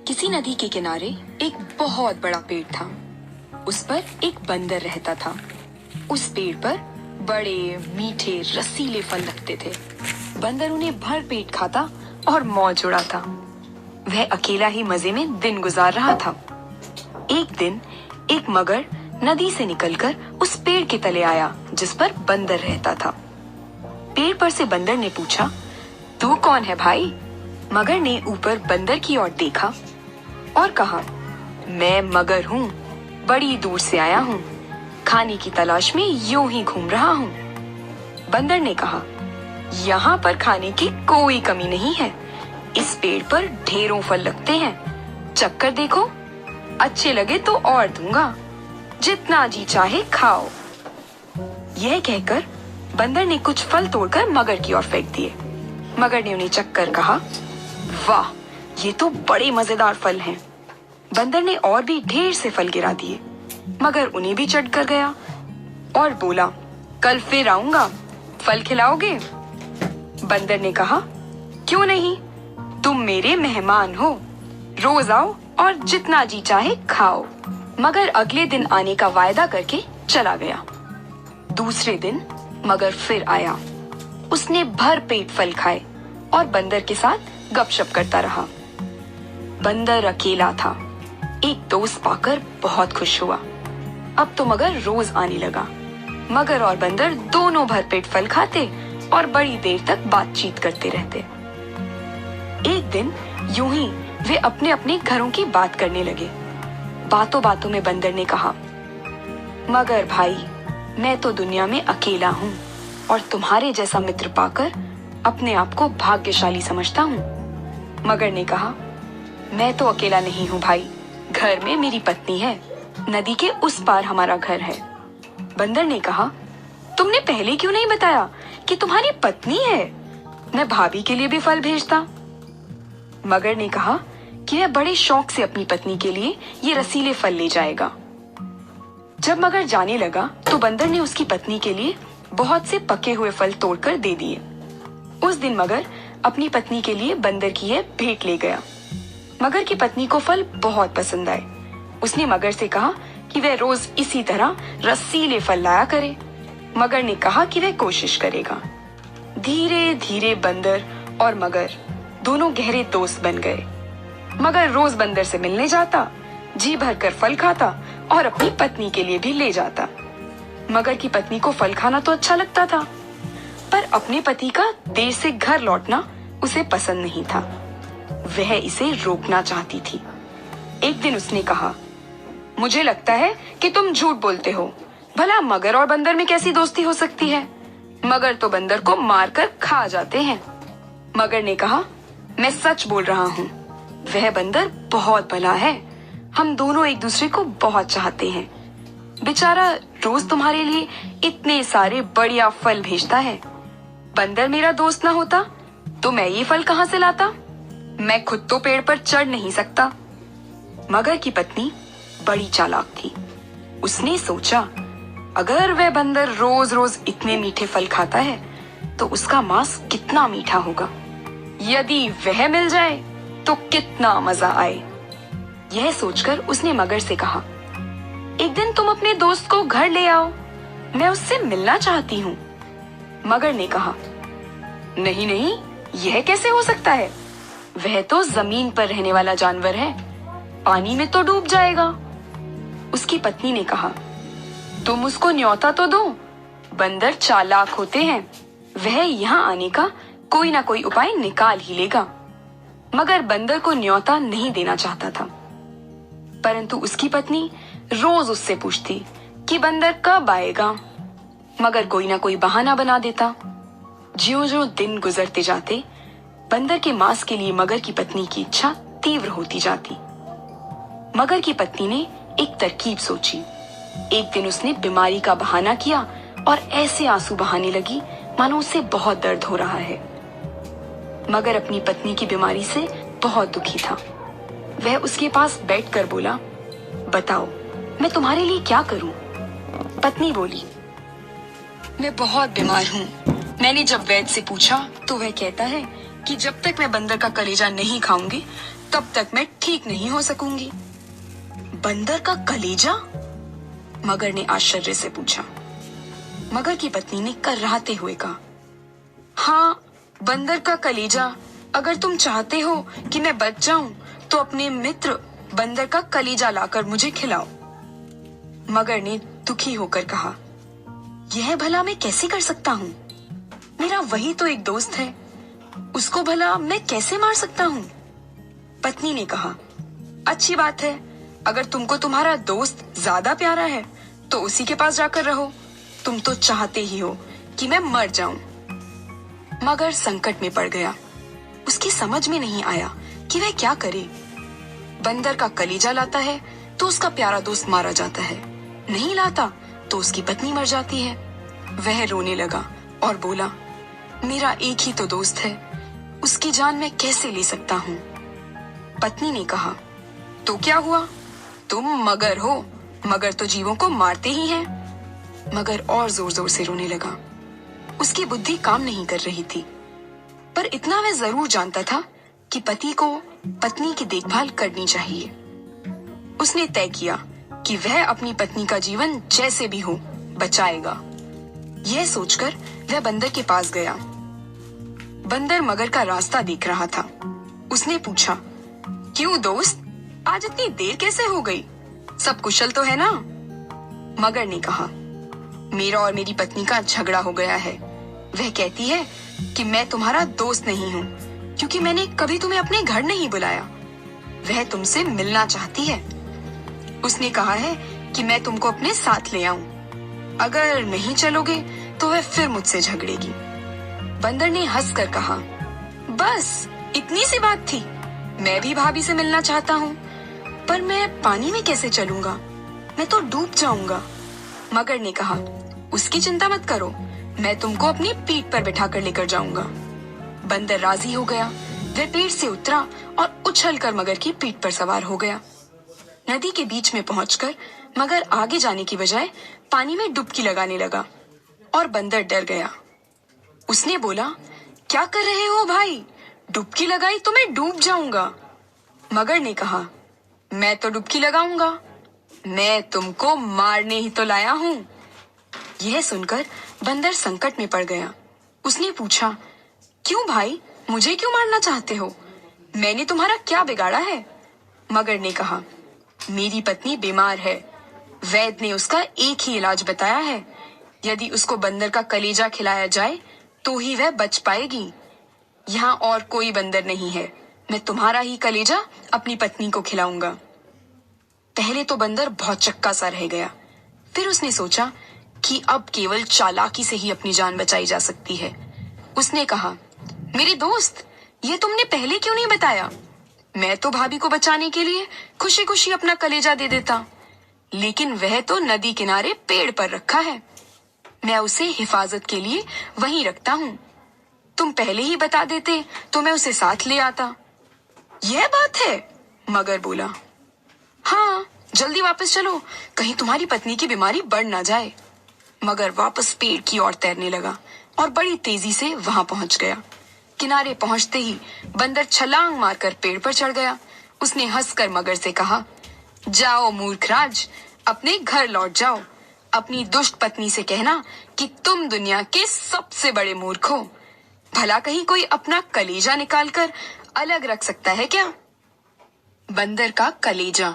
किसी नदी के किनारे एक बहुत बड़ा पेड़ था। उस पर एक बंदर रहता था। उस पेड़ पर बड़े मीठे रसीले फल लगते थे। बंदर उन्हें भर पेट खाता और मौज उड़ाता। वह अकेला ही मजे में दिन गुजार रहा था। एक दिन एक मगर नदी से निकलकर उस पेड़ के तले आया जिस पर बंदर रहता था। पेड़ पर से बंदर ने पूछा, तू कौन है भाई? मगर ने ऊपर बंदर की ओर देखा और कहा, मैं मगर हूँ, बड़ी दूर से आया हूँ, खाने की तलाश में यूं ही घूम रहा हूँ। बंदर ने कहा, यहाँ पर खाने की कोई कमी नहीं है। इस पेड़ पर ढेरों फल लगते हैं, चक्कर देखो, अच्छे लगे तो और दूंगा, जितना जी चाहे खाओ। यह कहकर बंदर ने कुछ फल तोड़कर मगर की ओर फेंक दिए। मगर ने उन्हें चक्कर कहा, वाह, ये तो बड़े मजेदार फल हैं। बंदर ने और भी ढेर से फल गिरा दिए। मगर उन्हें भी चढ़ कर गया और बोला, कल फिर आऊंगा, फल खिलाओगे? बंदर ने कहा, क्यों नहीं, तुम मेरे मेहमान हो, रोज आओ और जितना जी चाहे खाओ। मगर अगले दिन आने का वायदा करके चला गया। दूसरे दिन मगर फिर आया। उसने भर पेट फल खाए और बंदर के साथ गपशप करता रहा। बंदर अकेला था। एक दोस्त पाकर बहुत खुश हुआ। अब तो मगर रोज आने लगा। मगर और बंदर दोनों भरपेट फल खाते और बड़ी देर तक बातचीत करते रहते। एक दिन यूं ही वे अपने अपने घरों की बात करने लगे। बातों बातों में बंदर ने कहा, मगर भाई, मैं तो दुनिया में अकेला हूँ और तुम्हारे जैसा मित्र पाकर अपने आप को भाग्यशाली समझता हूँ। मगर ने कहा, मैं तो अकेला नहीं हूँ भाई, घर में मेरी पत्नी है, नदी के उस पार हमारा घर है। बंदर ने कहा, तुमने पहले क्यों नहीं बताया कि तुम्हारी पत्नी है? मैं भाभी के लिए भी फल भेजता। मगर ने कहा कि वह बड़े शौक से अपनी पत्नी के लिए ये रसीले फल ले जाएगा। जब मगर जाने लगा तो बंदर ने उसकी पत्नी के लिए बहुत से पके हुए फल तोड़कर दे दिए। उस दिन मगर अपनी पत्नी के लिए बंदर की यह भेंट ले गया। मगर की पत्नी को फल बहुत पसंद आए। उसने मगर से कहा कि वह रोज इसी तरह रसीले फल लाया करे। मगर ने कहा कि वह कोशिश करेगा। धीरे धीरे बंदर और मगर दोनों गहरे दोस्त बन गए। मगर रोज बंदर से मिलने जाता, जी भरकर फल खाता और अपनी पत्नी के लिए भी ले जाता। मगर की पत्नी को फल खाना तो अच्छा लगता था, पर अपने पति का देर से घर लौटना उसे पसंद नहीं था। वह इसे रोकना चाहती थी। एक दिन उसने कहा, मुझे लगता है कि तुम झूठ बोलते हो। भला मगर और बंदर में कैसी दोस्ती हो सकती है? मगर तो बंदर को मारकर खा जाते हैं। मगर ने कहा, मैं सच बोल रहा हूँ। वह बंदर बहुत भला है। हम दोनों एक दूसरे को बहुत चाहते हैं। बेचारा रोज तुम्हारे लिए इतने सारे बढ़िया फल भेजता है। बंदर मेरा दोस्त ना होता तो मैं ये फल कहाँ से लाता? मैं खुद तो पेड़ पर चढ़ नहीं सकता। मगर की पत्नी बड़ी चालाक थी। उसने सोचा, अगर वह बंदर रोज रोज इतने मीठे फल खाता है तो उसका मांस कितना मीठा होगा। यदि वह मिल जाए तो कितना मजा आए। यह सोचकर उसने मगर से कहा, एक दिन तुम अपने दोस्त को घर ले आओ, मैं उससे मिलना चाहती हूँ। मगर ने कहा, नहीं नहीं, यह कैसे हो सकता है? वह तो जमीन पर रहने वाला जानवर है, पानी में तो डूब जाएगा। उसकी पत्नी ने कहा, तुम उसको न्योता तो दो। बंदर चालाक होते हैं, वह यहाँ आने का कोई ना कोई उपाय निकाल ही लेगा। मगर बंदर को न्योता नहीं देना चाहता था, परंतु उसकी पत्नी रोज उससे पूछती कि बंदर कब आएगा। मगर कोई ना कोई बहाना बना देता। ज्यों-ज्यों दिन गुजरते जाते, बंदर के मांस के लिए मगर की पत्नी की इच्छा तीव्र होती जाती। मगर की पत्नी ने एक तरकीब सोची। एक दिन उसने बीमारी का बहाना किया और ऐसे आंसू बहाने लगी मानो उसे बहुत दर्द हो रहा है। मगर अपनी पत्नी की बीमारी से बहुत दुखी था। वह उसके पास बैठकर बोला, बताओ, मैं तुम्हारे लिए क्या करूं? पत्नी बोली, मैं बहुत बीमार हूँ। मैंने जब वैद्य से पूछा तो वह कहता है कि जब तक मैं बंदर का कलेजा नहीं खाऊंगी तब तक मैं ठीक नहीं हो सकूंगी। बंदर का कलेजा? मगर ने आश्चर्य से पूछा। मगर की पत्नी ने कर्राते हुए कहा, हाँ, बंदर का कलेजा। अगर तुम चाहते हो कि मैं बच जाऊं, तो अपने मित्र बंदर का कलेजा लाकर मुझे खिलाओ। मगर ने दुखी होकर कहा, यह भला मैं कैसे कर सकता हूँ? मेरा वही तो एक दोस्त है, उसको भला मैं कैसे मार सकता हूँ? पत्नी ने कहा, अच्छी बात है, अगर तुमको तुम्हारा दोस्त ज्यादा प्यारा है तो उसी के पास जाकर रहो। तुम तो चाहते ही हो कि मैं मर जाऊं। मगर संकट में पड़ गया। उसकी समझ में नहीं आया कि वह क्या करे। बंदर का कलेजा लाता है तो उसका प्यारा दोस्त मारा जाता है, नहीं लाता तो उसकी पत्नी मर जाती है। वह रोने लगा और बोला, मेरा एक ही तो दोस्त है, उसकी जान मैं कैसे ले सकता हूँ? पत्नी ने कहा, तो क्या हुआ? तुम मगर हो, मगर तो जीवों को मारते ही हैं। मगर और जोर जोर से रोने लगा। उसकी बुद्धि काम नहीं कर रही थी, पर इतना वह जरूर जानता था कि पति को पत्नी की देखभाल करनी चाहिए। उसने तय किया कि वह अपनी पत्नी का जीवन जैसे भी हो बचाएगा। यह सोचकर वह बंदर के पास गया। बंदर मगर का रास्ता देख रहा था। उसने पूछा, क्यों दोस्त, आज इतनी देर कैसे हो गई? सब कुशल तो है ना? मगर ने कहा, मेरा और मेरी पत्नी का झगड़ा हो गया है। वह कहती है कि मैं तुम्हारा दोस्त नहीं हूँ, क्योंकि मैंने कभी तुम्हें अपने घर नहीं बुलाया। वह तुमसे मिलना चाहती है। उसने कहा है कि मैं तुमको अपने साथ ले आऊं। अगर नहीं चलोगे तो वह फिर मुझसे झगड़ेगी। बंदर ने हंसकर कहा, बस इतनी सी बात थी। मैं भी भाभी से मिलना चाहता हूँ, पर मैं पानी में कैसे चलूंगा? मैं तो डूब जाऊंगा। मगर ने कहा, उसकी चिंता मत करो, मैं तुमको अपनी पीठ पर बिठा कर लेकर जाऊंगा। बंदर राजी हो गया। वह पेड़ से उतरा और उछलकर मगर की पीठ पर सवार हो गया। नदी के बीच में पहुंचकर मगर आगे जाने की बजाय पानी में डुबकी लगाने लगा और बंदर डर गया। उसने बोला, क्या कर रहे हो भाई? डुबकी लगाई तो मैं डूब जाऊंगा। मगर ने कहा, मैं तो डुबकी लगाऊंगा, मैं तुमको मारने ही तो लाया हूँ। यह सुनकर बंदर संकट में पड़ गया। उसने पूछा, क्यों भाई, मुझे क्यों मारना चाहते हो? मैंने तुम्हारा क्या बिगाड़ा है? मगर ने कहा, मेरी पत्नी बीमार है। वैद्य ने उसका एक ही इलाज बताया है, यदि उसको बंदर का कलेजा खिलाया जाए तो ही वह बच पाएगी। यहाँ और कोई बंदर नहीं है, मैं तुम्हारा ही कलेजा अपनी पत्नी को खिलाऊंगा। पहले तो बंदर बहुत चक्का सा रह गया। फिर उसने सोचा कि अब केवल चालाकी से ही अपनी जान बचाई जा सकती है। उसने कहा, मेरे दोस्त, ये तुमने पहले क्यों नहीं बताया? मैं तो भाभी को बचाने के लिए खुशी खुशी अपना कलेजा दे देता, लेकिन वह तो नदी किनारे पेड़ पर रखा है। मैं उसे हिफाजत के लिए वहीं रखता हूँ। तुम पहले ही बता देते तो मैं उसे साथ ले आता। यह बात है? मगर बोला, हाँ, जल्दी वापस चलो, कहीं तुम्हारी पत्नी की बीमारी बढ़ ना जाए। मगर वापस पेड़ की ओर तैरने लगा और बड़ी तेजी से वहां पहुंच गया। किनारे पहुंचते ही बंदर छलांग मारकर पेड़ पर चढ़ गया। उसने हंसकर मगर से कहा, जाओ मूर्खराज, अपने घर लौट जाओ। अपनी दुष्ट पत्नी से कहना कि तुम दुनिया के सबसे बड़े मूर्ख हो। भला कहीं कोई अपना कलेजा निकालकर अलग रख सकता है क्या? बंदर का कलेजा।